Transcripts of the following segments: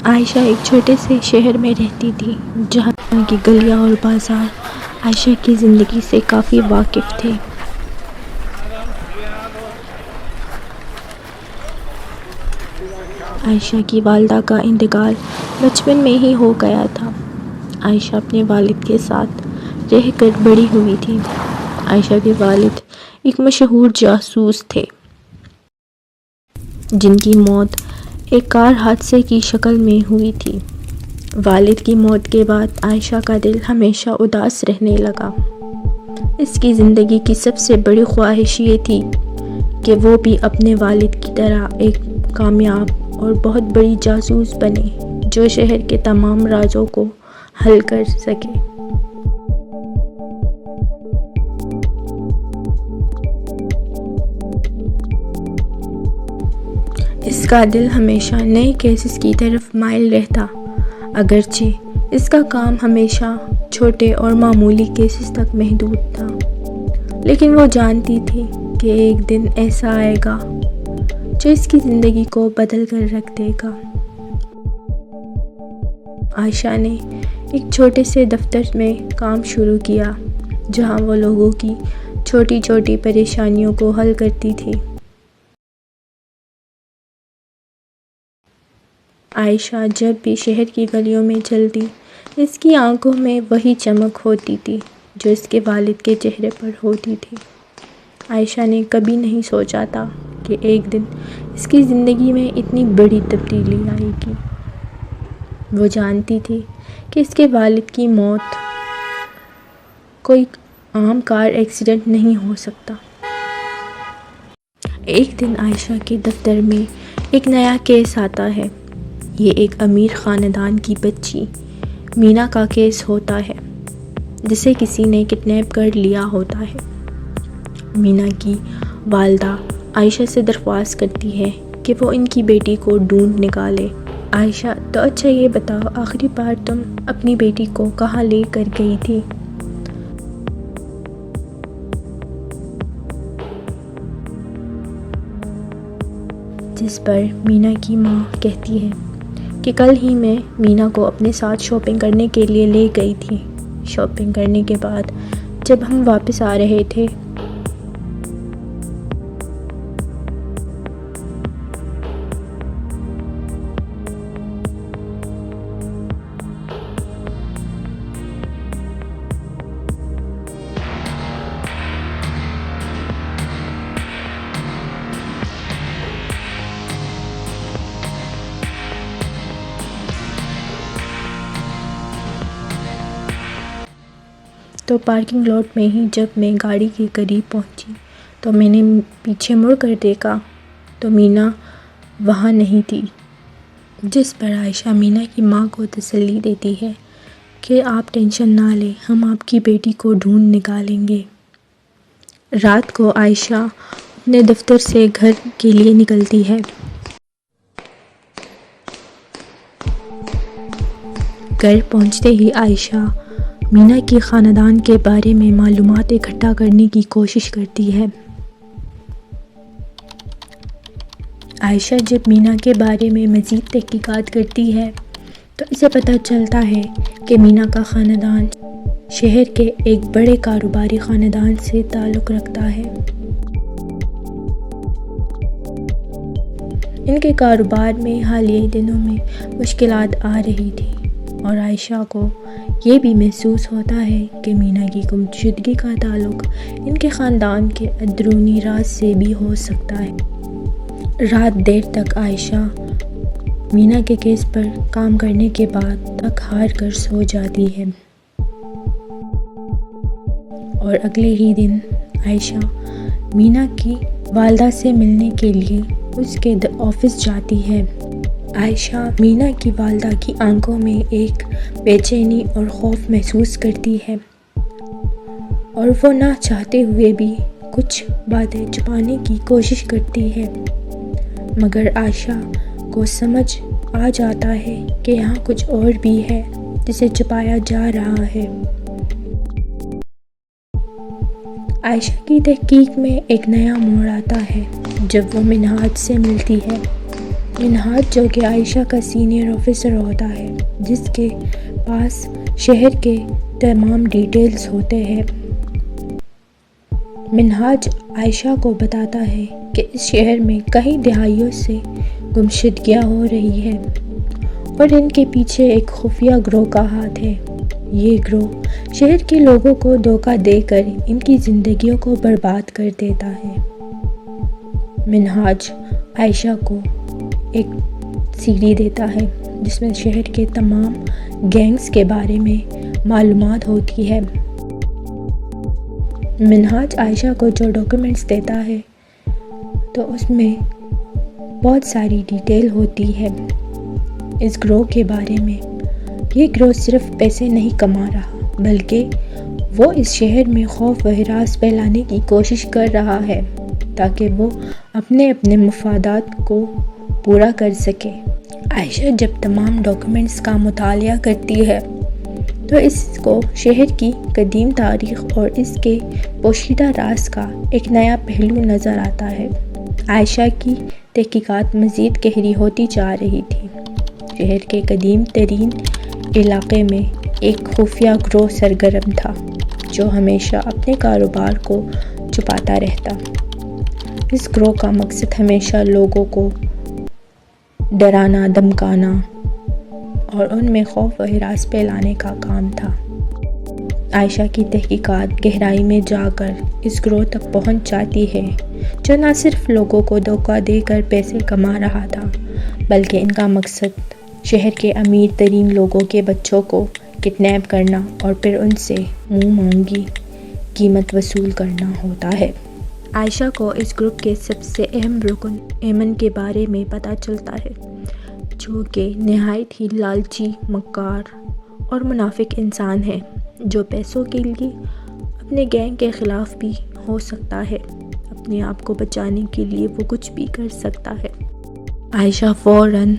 عائشہ ایک چھوٹے سے شہر میں رہتی تھی جہاں کی گلیاں اور بازار عائشہ کی زندگی سے کافی واقف تھے۔ عائشہ کی والدہ کا انتقال بچپن میں ہی ہو گیا تھا۔ عائشہ اپنے والد کے ساتھ رہ کر بڑی ہوئی تھی۔ عائشہ کے والد ایک مشہور جاسوس تھے جن کی موت ایک کار حادثے کی شکل میں ہوئی تھی۔ والد کی موت کے بعد عائشہ کا دل ہمیشہ اداس رہنے لگا۔ اس کی زندگی کی سب سے بڑی خواہش یہ تھی کہ وہ بھی اپنے والد کی طرح ایک کامیاب اور بہت بڑی جاسوس بنے جو شہر کے تمام رازوں کو حل کر سکے۔ اس کا دل ہمیشہ نئے کیسز کی طرف مائل رہتا، اگرچہ اس کا کام ہمیشہ چھوٹے اور معمولی کیسز تک محدود تھا، لیکن وہ جانتی تھی کہ ایک دن ایسا آئے گا جو اس کی زندگی کو بدل کر رکھ دے گا۔ عائشہ نے ایک چھوٹے سے دفتر میں کام شروع کیا جہاں وہ لوگوں کی چھوٹی چھوٹی پریشانیوں کو حل کرتی تھی۔ عائشہ جب بھی شہر کی گلیوں میں چلتی، اس کی آنکھوں میں وہی چمک ہوتی تھی جو اس کے والد کے چہرے پر ہوتی تھی۔ عائشہ نے کبھی نہیں سوچا تھا کہ ایک دن اس کی زندگی میں اتنی بڑی تبدیلی آئے گی۔ وہ جانتی تھی کہ اس کے والد کی موت کوئی عام کار ایکسیڈنٹ نہیں ہو سکتا۔ ایک دن عائشہ کے دفتر میں ایک نیا کیس آتا ہے۔ یہ ایک امیر خاندان کی بچی مینا کا کیس ہوتا ہے جسے کسی نے کڈنیپ کر لیا ہوتا ہے۔ مینا کی والدہ عائشہ سے درخواست کرتی ہے کہ وہ ان کی بیٹی کو ڈھونڈ نکالے۔ عائشہ: تو اچھا یہ بتاؤ، آخری بار تم اپنی بیٹی کو کہاں لے کر گئی تھی؟ جس پر مینا کی ماں کہتی ہے کہ کل ہی میں مینا کو اپنے ساتھ شاپنگ کرنے کے لیے لے گئی تھی۔ شاپنگ کرنے کے بعد جب ہم واپس آ رہے تھے تو پارکنگ لاٹ میں ہی جب میں گاڑی کے قریب پہنچی تو میں نے پیچھے مڑ کر دیکھا تو مینا وہاں نہیں تھی۔ جس پر عائشہ مینا کی ماں کو تسلی دیتی ہے کہ آپ ٹینشن نہ لیں، ہم آپ کی بیٹی کو ڈھونڈ نکالیں گے۔ رات کو عائشہ اپنے دفتر سے گھر کے لیے نکلتی ہے۔ گھر پہنچتے ہی عائشہ مینا کے خاندان کے بارے میں معلومات اکٹھا کرنے کی کوشش کرتی ہے۔ عائشہ جب مینا کے بارے میں مزید تحقیقات کرتی ہے تو اسے پتہ چلتا ہے کہ مینا کا خاندان شہر کے ایک بڑے کاروباری خاندان سے تعلق رکھتا ہے۔ ان کے کاروبار میں حالیہ دنوں میں مشکلات آ رہی تھیں اور عائشہ کو یہ بھی محسوس ہوتا ہے کہ مینا کی گمشدگی کا تعلق ان کے خاندان کے اندرونی راز سے بھی ہو سکتا ہے۔ رات دیر تک عائشہ مینا کے کیس پر کام کرنے کے بعد تھک ہار کر سو جاتی ہے اور اگلے ہی دن عائشہ مینا کی والدہ سے ملنے کے لیے اس کے آفس جاتی ہے۔ عائشہ مینا کی والدہ کی آنکھوں میں ایک بے چینی اور خوف محسوس کرتی ہے اور وہ نہ چاہتے ہوئے بھی کچھ باتیں چھپانے کی کوشش کرتی ہے، مگر عائشہ کو سمجھ آ جاتا ہے کہ یہاں کچھ اور بھی ہے جسے چھپایا جا رہا ہے۔ عائشہ کی تحقیق میں ایک نیا موڑ آتا ہے جب وہ منہاج سے ملتی ہے۔ منہاج جو کہ عائشہ کا سینئر آفیسر ہوتا ہے، جس کے پاس شہر کے تمام ڈیٹیلز ہوتے ہیں، منہاج عائشہ کو بتاتا ہے کہ اس شہر میں کئی دہائیوں سے گمشدگیاں ہو رہی ہے اور ان کے پیچھے ایک خفیہ گروہ کا ہاتھ ہے۔ یہ گروہ شہر کے لوگوں کو دھوکہ دے کر ان کی زندگیوں کو برباد کر دیتا ہے۔ منہاج عائشہ کو ایک سی ڈی دیتا ہے جس میں شہر کے تمام گینگز کے بارے میں معلومات ہوتی ہے۔ منہاج عائشہ کو جو ڈاکیومنٹس دیتا ہے تو اس میں بہت ساری ڈیٹیل ہوتی ہے اس گروہ کے بارے میں۔ یہ گروہ صرف پیسے نہیں کما رہا بلکہ وہ اس شہر میں خوف و ہراس پھیلانے کی کوشش کر رہا ہے تاکہ وہ اپنے مفادات کو پورا کر سکے۔ عائشہ جب تمام ڈاکیومنٹس کا مطالعہ کرتی ہے تو اس کو شہر کی قدیم تاریخ اور اس کے پوشیدہ راز کا ایک نیا پہلو نظر آتا ہے۔ عائشہ کی تحقیقات مزید گہری ہوتی جا رہی تھی۔ شہر کے قدیم ترین علاقے میں ایک خفیہ گروہ سرگرم تھا جو ہمیشہ اپنے کاروبار کو چھپاتا رہتا۔ اس گروہ کا مقصد ہمیشہ لوگوں کو ڈرانا، دھمکانا اور ان میں خوف و ہراس پھیلانے کا کام تھا۔ عائشہ کی تحقیقات گہرائی میں جا کر اس گروہ تک پہنچ جاتی ہے جو نہ صرف لوگوں کو دھوکہ دے کر پیسے کما رہا تھا بلکہ ان کا مقصد شہر کے امیر ترین لوگوں کے بچوں کو کڈنیپ کرنا اور پھر ان سے منہ مانگی قیمت وصول کرنا ہوتا ہے۔ عائشہ کو اس گروپ کے سب سے اہم رکن ایمن کے بارے میں پتہ چلتا ہے جو کہ نہایت ہی لالچی، مکار اور منافق انسان ہے جو پیسوں کے لیے اپنے گینگ کے خلاف بھی ہو سکتا ہے۔ اپنے آپ کو بچانے کے لیے وہ کچھ بھی کر سکتا ہے۔ عائشہ فوراً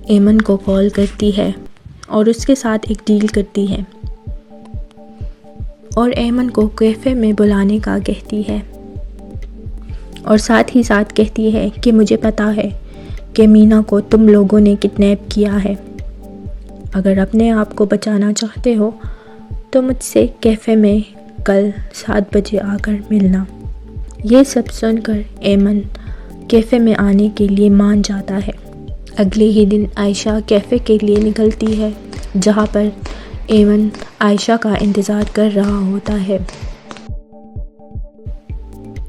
ایمن کو کال کرتی ہے اور اس کے ساتھ ایک ڈیل کرتی ہے اور ایمن کو کیفے میں بلانے کا کہتی ہے اور ساتھ ہی ساتھ کہتی ہے کہ مجھے پتا ہے کہ مینا کو تم لوگوں نے کڈنیپ کیا ہے۔ اگر اپنے آپ کو بچانا چاہتے ہو تو مجھ سے کیفے میں کل 7 بجے آ کر ملنا۔ یہ سب سن کر ایمن کیفے میں آنے کے لیے مان جاتا ہے۔ اگلے ہی دن عائشہ کیفے کے لیے نکلتی ہے جہاں پر ایمن عائشہ کا انتظار کر رہا ہوتا ہے۔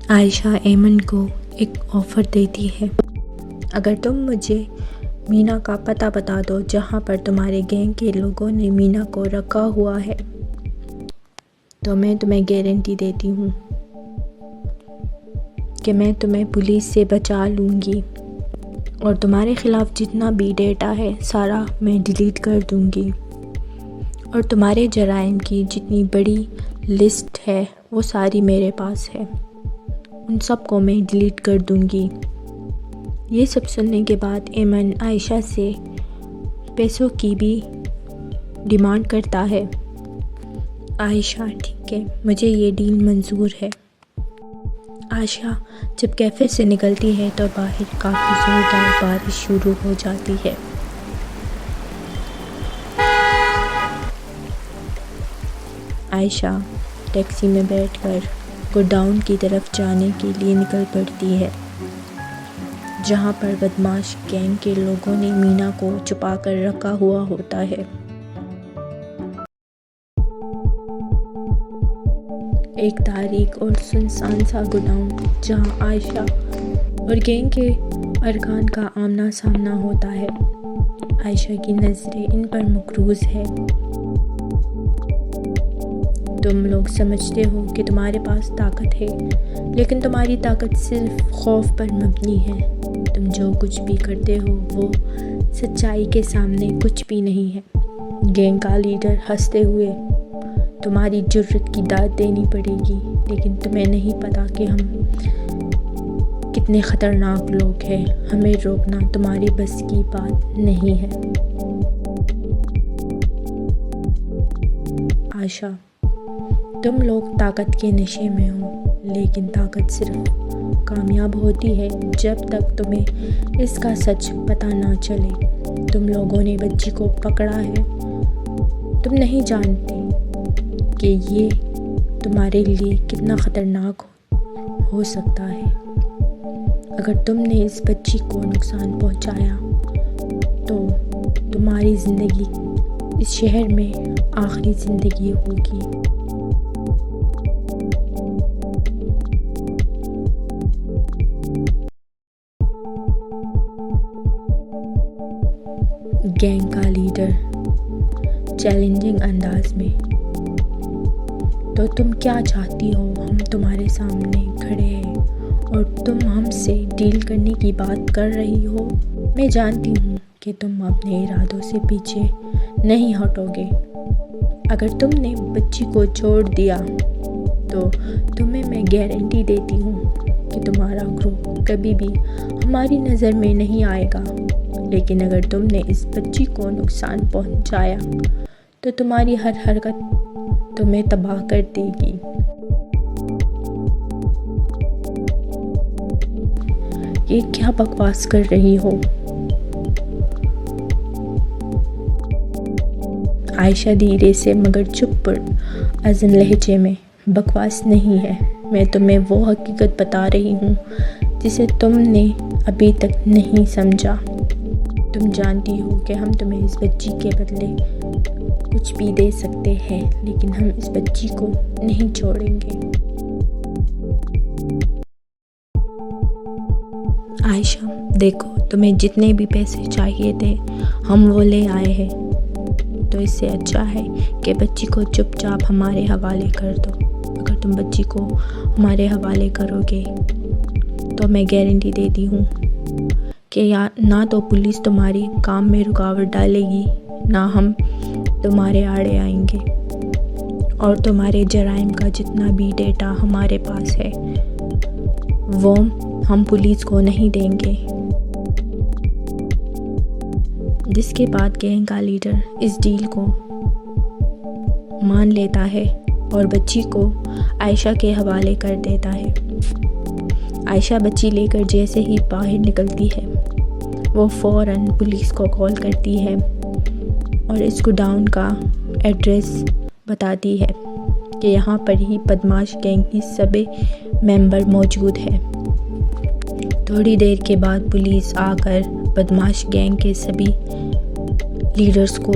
عائشہ ایمن کو ایک آفر دیتی ہے، اگر تم مجھے مینا کا پتہ بتا دو جہاں پر تمہارے گینگ کے لوگوں نے مینا کو رکھا ہوا ہے تو میں تمہیں گارنٹی دیتی ہوں کہ میں تمہیں پولیس سے بچا لوں گی اور تمہارے خلاف جتنا بھی ڈیٹا ہے سارا میں ڈیلیٹ کر دوں گی اور تمہارے جرائم کی جتنی بڑی لسٹ ہے وہ ساری میرے پاس ہے، ان سب کو میں ڈیلیٹ کر دوں گی۔ یہ سب سننے کے بعد ایمن عائشہ سے پیسوں کی بھی ڈیمانڈ کرتا ہے۔ عائشہ ٹھیک ہے، مجھے یہ ڈیل منظور ہے۔ عائشہ جب کیفے سے نکلتی ہے تو باہر کافی زوردار بارش شروع ہو جاتی ہے۔ عائشہ ٹیکسی میں بیٹھ کر گوڈاؤن کی طرف جانے کے لیے نکل پڑتی ہے جہاں پر بدماش گینگ کے لوگوں نے مینا کو چھپا کر رکھا ہوا ہوتا ہے۔ ایک تاریک اور سنسان سا گوڈاؤن جہاں عائشہ اور گینگ کے ارکان کا آمنا سامنا ہوتا ہے۔ عائشہ کی نظریں ان پر مقروض ہے۔ تم لوگ سمجھتے ہو کہ تمہارے پاس طاقت ہے لیکن تمہاری طاقت صرف خوف پر مبنی ہے۔ تم جو کچھ بھی کرتے ہو وہ سچائی کے سامنے کچھ بھی نہیں ہے۔ گینگ کا لیڈر ہنستے ہوئے تمہاری جرت کی داد دینی پڑے گی لیکن تمہیں نہیں پتا کہ ہم کتنے خطرناک لوگ ہیں، ہمیں روکنا تمہاری بس کی بات نہیں ہے۔ عائشہ تم لوگ طاقت کے نشے میں ہو لیکن طاقت صرف کامیاب ہوتی ہے جب تک تمہیں اس کا سچ پتہ نہ چلے۔ تم لوگوں نے بچی کو پکڑا ہے، تم نہیں جانتے کہ یہ تمہارے لیے کتنا خطرناک ہو سکتا ہے۔ اگر تم نے اس بچی کو نقصان پہنچایا تو تمہاری زندگی اس شہر میں آخری زندگی ہوگی۔ گینگ کا لیڈر چیلنجنگ انداز میں: تو تم کیا چاہتی ہو؟ ہم تمہارے سامنے کھڑے ہیں اور تم ہم سے ڈیل کرنے کی بات کر رہی ہو۔ میں جانتی ہوں کہ تم اپنے ارادوں سے پیچھے نہیں ہٹو گے۔ اگر تم نے بچی کو چھوڑ دیا تو تمہیں میں گارنٹی دیتی ہوں کہ تمہارا گروہ کبھی بھی ہماری نظر میں نہیں آئے گا۔ لیکن اگر تم نے اس بچی کو نقصان پہنچایا تو تمہاری ہر حرکت تمہیں تباہ کر دے گی۔ یہ کیا بکواس کر رہی ہو؟ عائشہ دھیرے سے مگر چپ پر عزم لہجے میں: بکواس نہیں ہے، میں تمہیں وہ حقیقت بتا رہی ہوں جسے تم نے ابھی تک نہیں سمجھا۔ تم جانتی ہو کہ ہم تمہیں اس بچی کے بدلے کچھ بھی دے سکتے ہیں، لیکن ہم اس بچی کو نہیں چھوڑیں گے۔ عائشہ دیکھو، تمہیں جتنے بھی پیسے چاہیے تھے ہم وہ لے آئے ہیں، تو اس سے اچھا ہے کہ بچی کو چپ چاپ ہمارے حوالے کر دو۔ اگر تم بچی کو ہمارے حوالے کرو گے تو میں گارنٹی دیتی ہوں کہ نہ تو پولیس تمہاری کام میں رکاوٹ ڈالے گی، نہ ہم تمہارے آڑے آئیں گے، اور تمہارے جرائم کا جتنا بھی ڈیٹا ہمارے پاس ہے وہ ہم پولیس کو نہیں دیں گے۔ جس کے بعد گینگ کا لیڈر اس ڈیل کو مان لیتا ہے اور بچی کو عائشہ کے حوالے کر دیتا ہے۔ عائشہ بچی لے کر جیسے ہی باہر نکلتی ہے، وہ فوراً پولیس کو کال کرتی ہے اور اس گوڈاؤن کا ایڈریس بتاتی ہے کہ یہاں پر ہی بدماش گینگ کی سبھی ممبر موجود ہیں۔ تھوڑی دیر کے بعد پولیس آ کر بدماش گینگ کے سبھی لیڈرز کو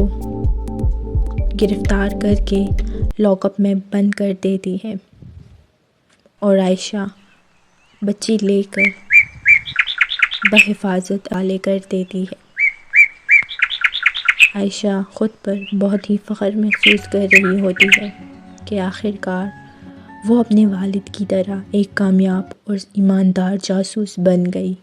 گرفتار کر کے لاک اپ میں بند کر دیتی ہے اور عائشہ بچی لے کر بحفاظت حوالے کر دیتی ہے۔ عائشہ خود پر بہت ہی فخر محسوس کر رہی ہوتی ہے کہ آخرکار وہ اپنے والد کی طرح ایک کامیاب اور ایماندار جاسوس بن گئی۔